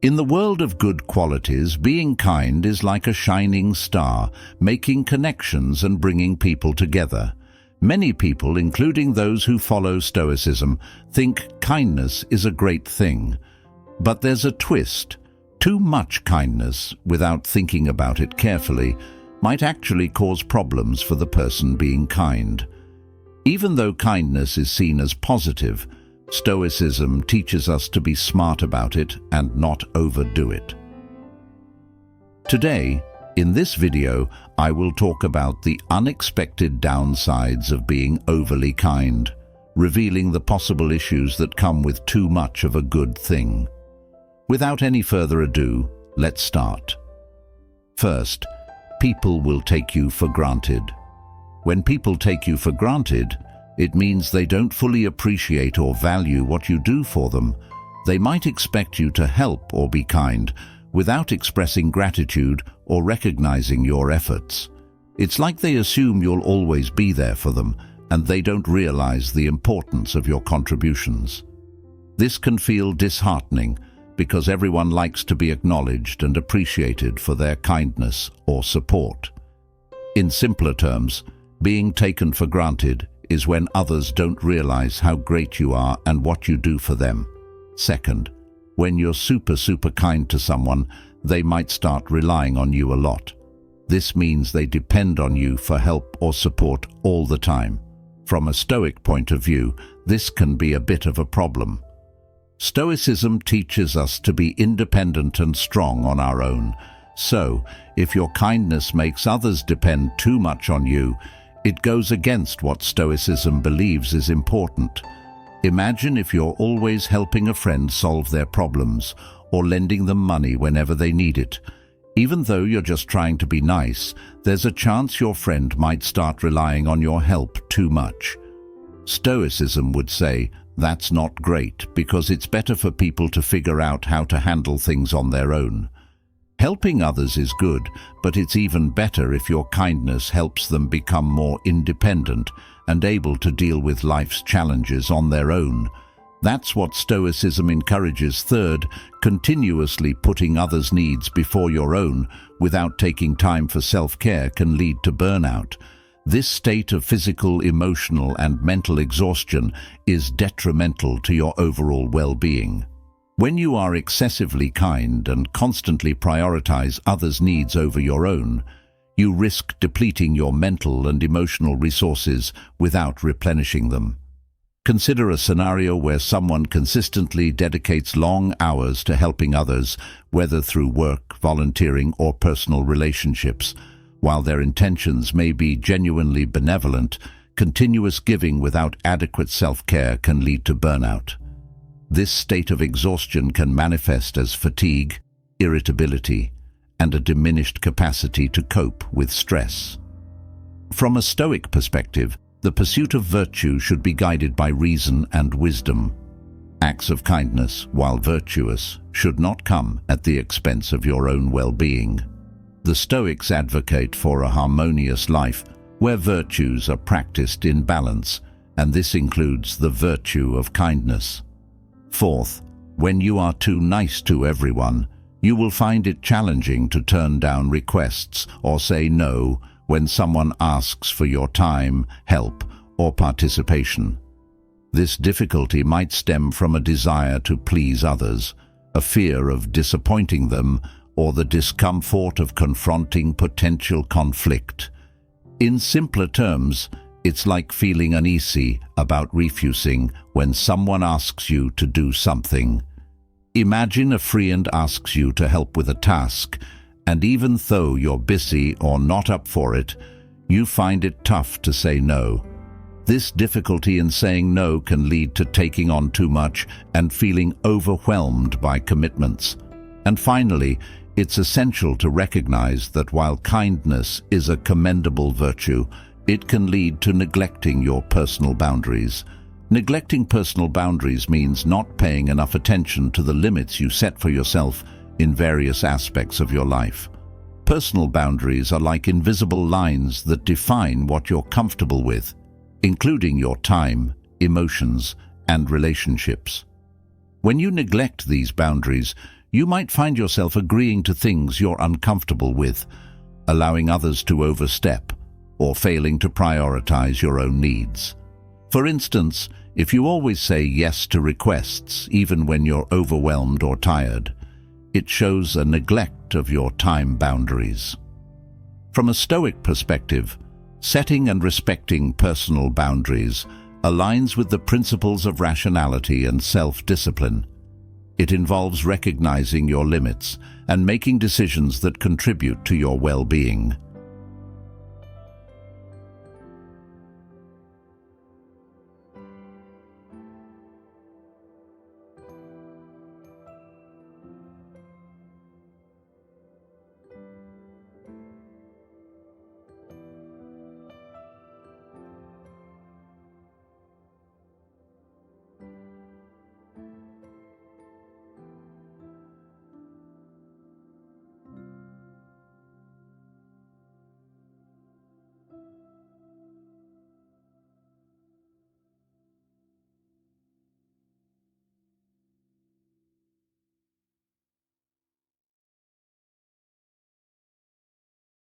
In the world of good qualities, being kind is like a shining star, making connections and bringing people together. Many people, including those who follow Stoicism, think kindness is a great thing. But there's a twist. Too much kindness, without thinking about it carefully, might actually cause problems for the person being kind. Even though kindness is seen as positive, Stoicism teaches us to be smart about it and not overdo it. Today, in this video, I will talk about the unexpected downsides of being overly kind, revealing the possible issues that come with too much of a good thing. Without any further ado, let's start. First, people will take you for granted. When people take you for granted, it means they don't fully appreciate or value what you do for them. They might expect you to help or be kind without expressing gratitude or recognizing your efforts. It's like they assume you'll always be there for them, and they don't realize the importance of your contributions. This can feel disheartening because everyone likes to be acknowledged and appreciated for their kindness or support. In simpler terms, being taken for granted is when others don't realize how great you are and what you do for them. Second, when you're super kind to someone, they might start relying on you a lot. This means they depend on you for help or support all the time. From a Stoic point of view, this can be a bit of a problem. Stoicism teaches us to be independent and strong on our own. So, if your kindness makes others depend too much on you, it goes against what Stoicism believes is important. Imagine if you're always helping a friend solve their problems or lending them money whenever they need it. Even though you're just trying to be nice, there's a chance your friend might start relying on your help too much. Stoicism would say, that's not great, because it's better for people to figure out how to handle things on their own. Helping others is good, but it's even better if your kindness helps them become more independent and able to deal with life's challenges on their own. That's what Stoicism encourages. Third, continuously putting others' needs before your own without taking time for self-care can lead to burnout. This state of physical, emotional, and mental exhaustion is detrimental to your overall well-being. When you are excessively kind and constantly prioritize others' needs over your own, you risk depleting your mental and emotional resources without replenishing them. Consider a scenario where someone consistently dedicates long hours to helping others, whether through work, volunteering, or personal relationships. While their intentions may be genuinely benevolent, continuous giving without adequate self-care can lead to burnout. This state of exhaustion can manifest as fatigue, irritability, and a diminished capacity to cope with stress. From a Stoic perspective, the pursuit of virtue should be guided by reason and wisdom. Acts of kindness, while virtuous, should not come at the expense of your own well-being. The Stoics advocate for a harmonious life where virtues are practiced in balance, and this includes the virtue of kindness. Fourth, when you are too nice to everyone, you will find it challenging to turn down requests or say no when someone asks for your time, help, or participation. This difficulty might stem from a desire to please others, a fear of disappointing them, or the discomfort of confronting potential conflict. In simpler terms, it's like feeling uneasy about refusing when someone asks you to do something. Imagine a friend asks you to help with a task, and even though you're busy or not up for it, you find it tough to say no. This difficulty in saying no can lead to taking on too much and feeling overwhelmed by commitments. And finally, it's essential to recognize that while kindness is a commendable virtue, it can lead to neglecting your personal boundaries. Neglecting personal boundaries means not paying enough attention to the limits you set for yourself in various aspects of your life. Personal boundaries are like invisible lines that define what you're comfortable with, including your time, emotions, and relationships. When you neglect these boundaries, You might find yourself agreeing to things you're uncomfortable with, allowing others to overstep, or failing to prioritize your own needs. For instance, if you always say yes to requests, even when you're overwhelmed or tired, it shows a neglect of your time boundaries. From a Stoic perspective, setting and respecting personal boundaries aligns with the principles of rationality and self-discipline. It involves recognizing your limits and making decisions that contribute to your well-being.